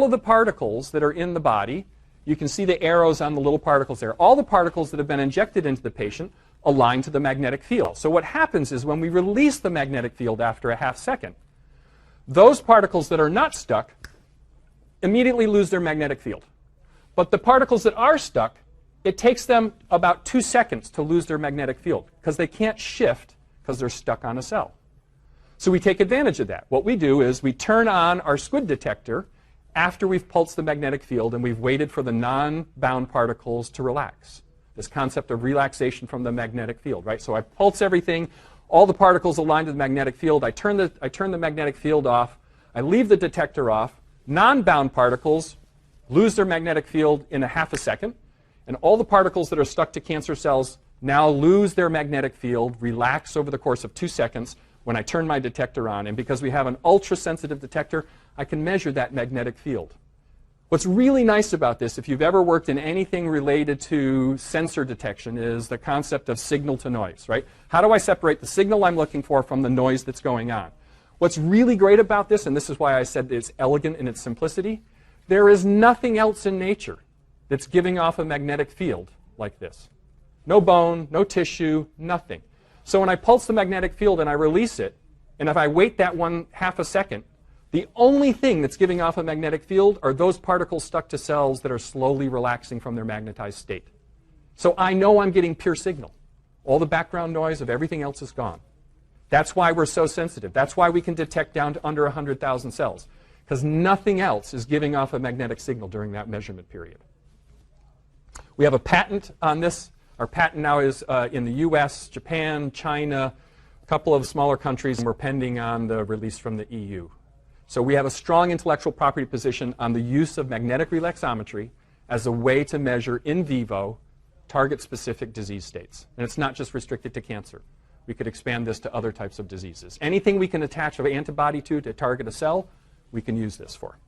of the particles that are in the body, you can see the arrows on the little particles there. All the particles that have been injected into the patient align to the magnetic field. So what happens is when we release the magnetic field after a half second, those particles that are not stuck immediately lose their magnetic field. But the particles that are stuck, it takes them about 2 seconds to lose their magnetic field because they can't shift because they're stuck on a cell. So we take advantage of that. What we do is we turn on our squid detector after we've pulsed the magnetic field and we've waited for the non-bound particles to relax. This concept of relaxation from the magnetic field, right? So I pulse everything, all the particles align to the magnetic field. I turn the magnetic field off. I leave the detector off. Non-bound particles lose their magnetic field in a half a second. And all the particles that are stuck to cancer cells now lose their magnetic field, relax over the course of 2 seconds when I turn my detector on. And because we have an ultra-sensitive detector, I can measure that magnetic field. What's really nice about this, if you've ever worked in anything related to sensor detection, is the concept of signal to noise, right? How do I separate the signal I'm looking for from the noise that's going on? What's really great about this, and this is why I said it's elegant in its simplicity, there is nothing else in nature that's giving off a magnetic field like this. No bone, no tissue, nothing. So when I pulse the magnetic field and I release it, and if I wait that half a second, the only thing that's giving off a magnetic field are those particles stuck to cells that are slowly relaxing from their magnetized state. So I know I'm getting pure signal. All the background noise of everything else is gone. That's why we're so sensitive. That's why we can detect down to under 100,000 cells, because nothing else is giving off a magnetic signal during that measurement period. We have a patent on this. Our patent now is in the US, Japan, China, a couple of smaller countries, and we're pending on the release from the EU. So we have a strong intellectual property position on the use of magnetic relaxometry as a way to measure in vivo target-specific disease states. And it's not just restricted to cancer. We could expand this to other types of diseases. Anything we can attach an antibody to target a cell, we can use this for.